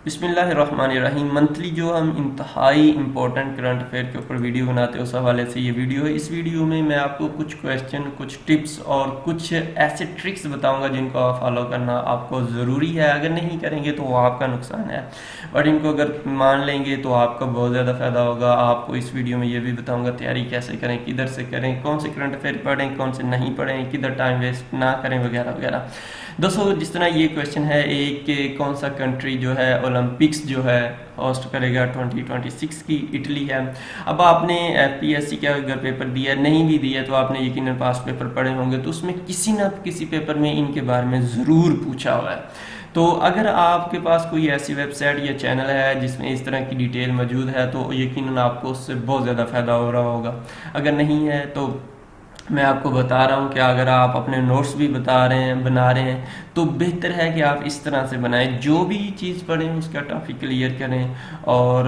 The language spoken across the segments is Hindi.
बिस्मिल्लाहिर्रहमानिर्रहीम। मंथली जो हम इंतहाई इम्पोर्टेंट करंट अफेयर के ऊपर वीडियो बनाते हैं उस हवाले से ये वीडियो है। इस वीडियो में मैं आपको कुछ क्वेश्चन, कुछ टिप्स और कुछ ऐसे ट्रिक्स बताऊंगा जिनको आप फॉलो करना आपको ज़रूरी है। अगर नहीं करेंगे तो वो आपका नुकसान है, बट इनको अगर मान लेंगे तो आपका बहुत ज़्यादा फ़ायदा होगा। आपको इस वीडियो में ये भी बताऊँगा तैयारी कैसे करें, किधर से करें, कौन से करंट अफेयर पढ़ें, कौन से नहीं पढ़ें, किधर टाइम वेस्ट ना करें, वगैरह वगैरह। दोस्तों, जिस तरह ये क्वेश्चन है एक कि कौन सा कंट्री जो है ओलंपिक्स जो है होस्ट करेगा 2026 की, इटली है। अब आपने एफपीएससी का अगर पेपर दिया, नहीं भी दिया तो आपने यकीनन पास्ट पेपर पढ़े होंगे, तो उसमें किसी ना किसी पेपर में इनके बारे में ज़रूर पूछा हुआ है। तो अगर आपके पास कोई ऐसी वेबसाइट या चैनल है जिसमें इस तरह की डिटेल मौजूद है तो यकीनन आपको उससे बहुत ज़्यादा फ़ायदा हो रहा होगा। अगर नहीं है तो मैं आपको बता रहा हूँ कि अगर आप अपने नोट्स भी बना रहे हैं तो बेहतर है कि आप इस तरह से बनाएं, जो भी चीज़ पढ़ें उसका टॉपिक क्लियर करें। और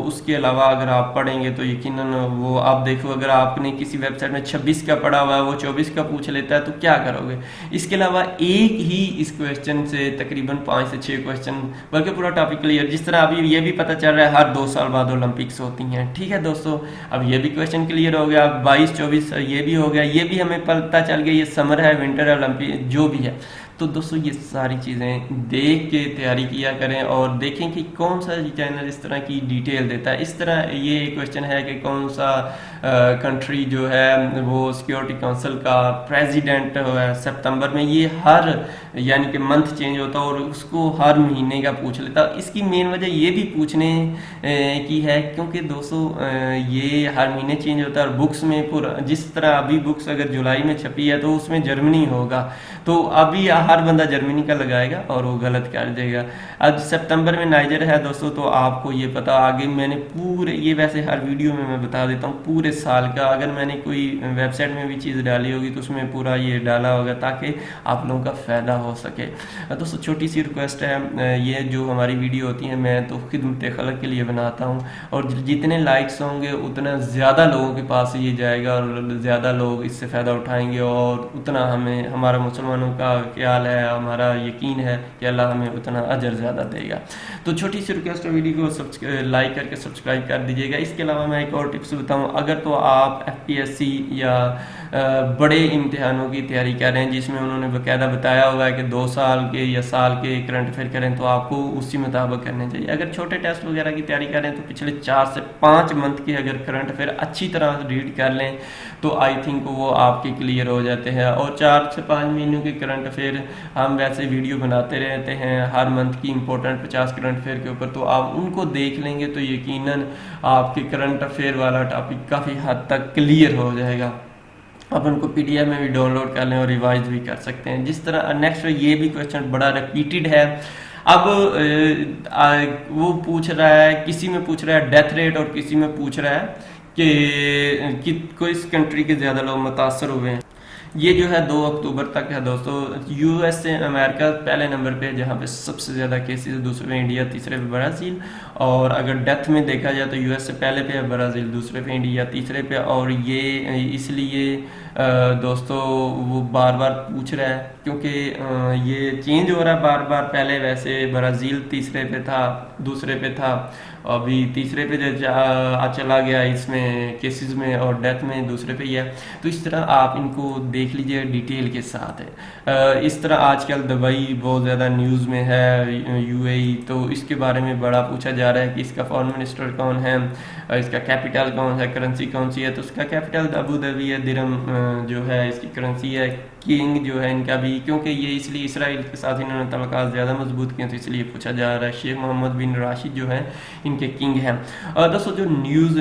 उसके अलावा अगर आप पढ़ेंगे तो यकीनन वो आप देखो, अगर आपने किसी वेबसाइट में 26 का पढ़ा हुआ है, वो 24 का पूछ लेता है तो क्या करोगे। इसके अलावा एक ही इस क्वेश्चन से तकरीबन 5 से 6 क्वेश्चन, बल्कि पूरा टॉपिक क्लियर। जिस तरह अभी ये भी पता चल रहा है हर 2 साल बाद ओलंपिक्स होती हैं, ठीक है दोस्तों। अब ये भी क्वेश्चन क्लियर हो गया, अब 22-24 ये भी हो गया, ये भी हमें पता चल गया, ये समर है, विंटर है, ओलंपिक जो भी है। तो दोस्तों ये सारी चीज़ें देख के तैयारी किया करें और देखें कि कौन सा चैनल इस तरह की डिटेल देता है। इस तरह ये क्वेश्चन है कि कौन सा कंट्री जो है वो सिक्योरिटी काउंसिल का प्रेसिडेंट है सितंबर में, ये हर यानी कि मंथ चेंज होता है और उसको हर महीने का पूछ लेता है। इसकी मेन वजह ये भी पूछने की है क्योंकि दोस्तों ये हर महीने चेंज होता है और बुक्स में पूरा, जिस तरह अभी बुक्स अगर जुलाई में छपी है तो उसमें जर्मनी होगा, तो अभी हर बंदा जर्मनी का लगाएगा और वो गलत कर देगा। अब सितंबर में नाइजर है दोस्तों, तो आपको ये पता आगे मैंने पूरे, ये वैसे हर वीडियो में मैं बता देता हूँ पूरे साल का, अगर मैंने कोई वेबसाइट में भी चीज़ डाली होगी तो उसमें पूरा ये डाला होगा ताकि आप लोगों का फ़ायदा हो सके। दोस्तों छोटी सी रिक्वेस्ट है, ये जो हमारी वीडियो होती है मैं तो खिदमत खलक के लिए बनाता हूँ और जितने लाइक्स होंगे उतना ज़्यादा लोगों के पास ये जाएगा और ज़्यादा लोग इससे फ़ायदा उठाएंगे और उतना हमें, हमारा मुसलमानों का ख्याल है, हमारा यकीन है कि अल्लाह हमें उतना अजर ज़्यादा देगा। तो छोटी सी रिक्वेस्ट है, वीडियो को लाइक करके सब्सक्राइब कर दीजिएगा। इसके अलावा मैं एक और टिप्स बताऊँ, अगर तो आप एफपीएससी या बड़े इम्तिहानों की तैयारी कर रहे हैं जिसमें उन्होंने बाकायदा बताया हुआ है कि 2 साल के या साल के करंट अफेयर करें तो आपको उसी मुताबिक करने चाहिए। अगर छोटे टेस्ट वगैरह की तैयारी करें तो पिछले 4 से 5 मंथ के अगर करंट अफेयर अच्छी तरह रीड कर लें तो आई थिंक वो आपके क्लियर हो जाते हैं। और 4 से 5 महीनों के करंट अफेयर हम वैसे वीडियो बनाते रहते हैं हर मंथ की इंपॉर्टेंट 50 करंट अफेयर के ऊपर, तो आप उनको देख लेंगे तो यकीनन आपके करंट अफेयर वाला टॉपिक काफ़ी हद तक क्लियर हो जाएगा। आप उनको पीडीएफ में भी डाउनलोड कर लें और रिवाइज भी कर सकते हैं। जिस तरह नेक्स्ट ये भी क्वेश्चन बड़ा रिपीटेड है। अब वो पूछ रहा है, किसी में पूछ रहा है डेथ रेट और किसी में पूछ रहा है कि किस कंट्री के ज़्यादा लोग मुतासर हुए हैं। ये जो है 2 अक्टूबर तक है दोस्तों। यूएस से अमेरिका पहले नंबर पे जहाँ पे सबसे ज़्यादा केसेस, दूसरे पे इंडिया, तीसरे पे ब्राज़ील। और अगर डेथ में देखा जाए तो यूएस से पहले पे है, ब्राज़ील दूसरे पे, इंडिया तीसरे पे। और ये इसलिए दोस्तों वो बार बार पूछ रहा है क्योंकि ये चेंज हो रहा है बार बार। पहले वैसे ब्राज़ील तीसरे पे था, दूसरे पे था, अभी तीसरे पे चला गया इसमें केसेस में, और डेथ में दूसरे पे ही है। तो इस तरह आप इनको देख लीजिए डिटेल के साथ है। इस तरह आजकल दुबई बहुत ज़्यादा न्यूज़ में है, यूएई, तो इसके बारे में बड़ा पूछा जा रहा है कि इसका फॉरेन मिनिस्टर कौन है, इसका कैपिटल कौन है, करेंसी कौन सी है। तो उसका कैपिटल अबू धाबी है, दिरहम जो है इसकी करेंसी है, किंग जो है इनका भी, क्योंकि ये इसलिए इसराइल के साथ इन्होंने तल्लुकात ज़्यादा मजबूत किए तो इसलिए पूछा जा रहा है। शेख मोहम्मद बिन राशिद जो है इनके किंग हैं। और दोस्तों जो न्यूज़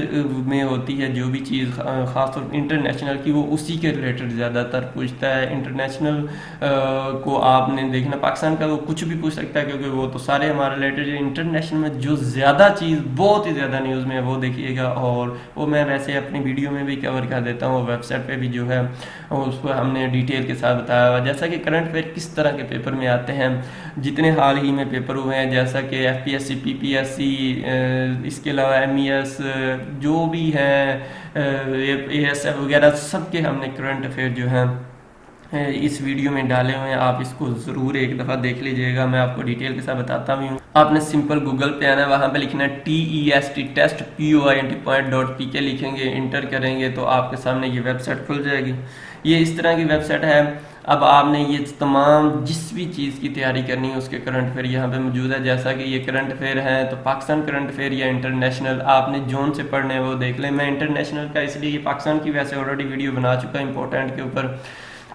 में होती है जो भी चीज़ ख़ासतौर पर इंटरनेशनल की, वो उसी के रिलेटेड ज़्यादातर पूछता है। इंटरनेशनल को आपने देखना, पाकिस्तान का वो कुछ भी पूछ सकता है क्योंकि वो तो सारे हमारे रिलेटेड है। इंटरनेशनल में जो ज़्यादा चीज़ बहुत ही ज़्यादा न्यूज़ में है वो देखिएगा, और वो मैं वैसे अपनी वीडियो में भी कवर कर देता हूँ, वेबसाइट पर भी जो है उसको हमने डिटेल के साथ बताया हुआ। जैसा कि करंट अफेयर किस तरह के पेपर में आते हैं, जितने हाल ही में पेपर हुए हैं जैसा कि एफपीएससी, पीपीएससी, इसके अलावा एमईएस जो भी है, एएसएफ वगैरह, सबके हमने करंट अफेयर जो हैं इस वीडियो में डाले हुए हैं, आप इसको ज़रूर एक दफ़ा देख लीजिएगा। मैं आपको डिटेल के साथ बताता भी हूँ। आपने सिंपल गूगल पे आना है, वहाँ पे लिखना है TEST टेस्ट POINT.PK लिखेंगे, इंटर करेंगे तो आपके सामने ये वेबसाइट खुल जाएगी। ये इस तरह की वेबसाइट है। अब आपने ये तमाम जिस भी चीज़ की तैयारी करनी है उसके करंट अफेयर यहाँ पे मौजूद है। जैसा कि ये करंट अफेयर है तो पाकिस्तान करंट अफेयर या इंटरनेशनल आपने जोन से पढ़ने हैं वो देख लें। मैं इंटरनेशनल का इसलिए, ये पाकिस्तान की वैसे ऑलरेडी वीडियो बना चुका इंपॉर्टेंट के ऊपर।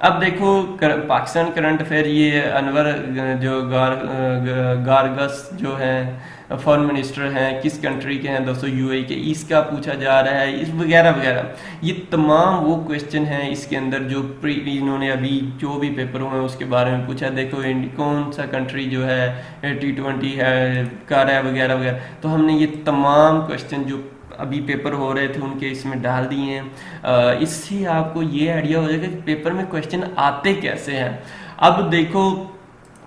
अब देखो पाकिस्तान करंट अफेयर, ये अनवर जो गारगस जो है फॉरेन मिनिस्टर हैं, किस कंट्री के हैं दोस्तों, UAE के, इसका पूछा जा रहा है, इस वगैरह वगैरह। ये तमाम वो क्वेश्चन हैं इसके अंदर जो इन्होंने अभी जो भी पेपर हुए हैं उसके बारे में पूछा। देखो कौन सा कंट्री जो है T20 है कर है वगैरह वगैरह। तो हमने ये तमाम क्वेश्चन जो अभी पेपर हो रहे थे उनके इसमें डाल दिए हैं। इससे आपको ये आइडिया हो जाएगा कि पेपर में क्वेश्चन आते कैसे हैं। अब देखो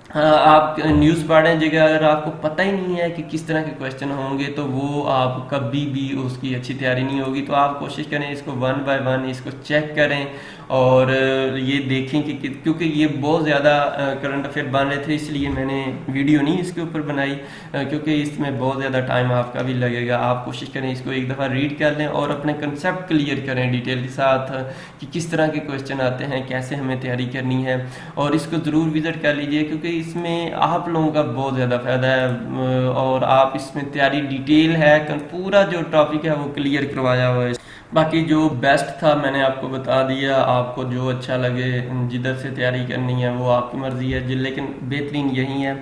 आप न्यूज़ पढ़ें जगह, अगर आपको पता ही नहीं है कि किस तरह के क्वेश्चन होंगे तो वो आप कभी भी उसकी अच्छी तैयारी नहीं होगी। तो आप कोशिश करें इसको 1 बाय 1 इसको चेक करें और ये देखें कि क्योंकि ये बहुत ज़्यादा करंट अफेयर बन रहे थे, इसलिए मैंने वीडियो नहीं इसके ऊपर बनाई, क्योंकि इसमें बहुत ज़्यादा टाइम आपका भी लगेगा। आप कोशिश करें इसको एक दफ़ा रीड कर लें और अपने कंसेप्ट क्लियर करें डिटेल के साथ कि किस तरह के क्वेश्चन आते हैं, कैसे हमें तैयारी करनी है। और इसको ज़रूर विज़िट कर लीजिए क्योंकि इसमें आप लोगों का बहुत ज़्यादा फ़ायदा है और आप इसमें तैयारी डिटेल है, पूरा जो टॉपिक है वो क्लियर करवाया हुआ है। बाकी जो बेस्ट था मैंने आपको बता दिया, आपको जो अच्छा लगे जिधर से तैयारी करनी है वो आपकी मर्ज़ी है, लेकिन बेहतरीन यही है।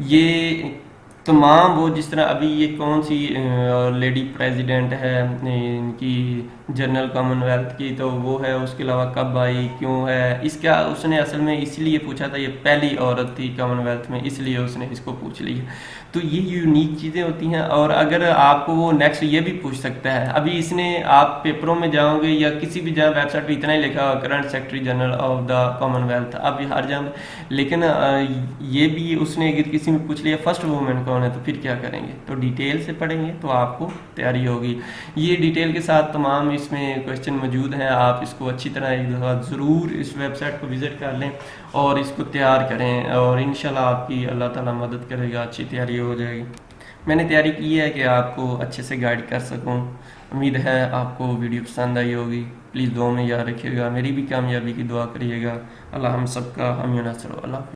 ये तमाम वो जिस तरह अभी ये कौन सी लेडी प्रेसिडेंट है इनकी जनरल कॉमनवेल्थ की, तो वो है, उसके अलावा कब आई, क्यों है, इसका उसने असल में इसलिए पूछा था, ये पहली औरत थी कॉमनवेल्थ में, इसलिए उसने इसको पूछ लिया। तो ये यूनिक चीज़ें होती हैं। और अगर आपको वो नेक्स्ट ये भी पूछ सकता है, अभी इसने आप पेपरों में जाओगे या किसी भी जगह वेबसाइट पर इतना ही लिखा हुआ current secretary general of the Commonwealth, अब हर जगह, लेकिन ये भी उसने अगर किसी में पूछ लिया फर्स्ट वुमेन कौन है तो फिर क्या करेंगे। तो डिटेल से पढ़ेंगे तो आपको तैयारी होगी। ये डिटेल के साथ तमाम इसमें क्वेश्चन मौजूद हैं। आप इसको अच्छी तरह एक दफ़ा ज़रूर इस वेबसाइट को विज़िट कर लें और इसको तैयार करें और इंशाल्लाह आपकी अल्लाह ताला मदद करेगा, अच्छी तैयारी हो जाएगी। मैंने तैयारी की है कि आपको अच्छे से गाइड कर सकूं। उम्मीद है आपको वीडियो पसंद आई होगी। प्लीज़ दुआ में याद रखिएगा, मेरी भी कामयाबी की दुआ करिएगा। अल्लाह हम सबका हामी नसर। अल्लाह।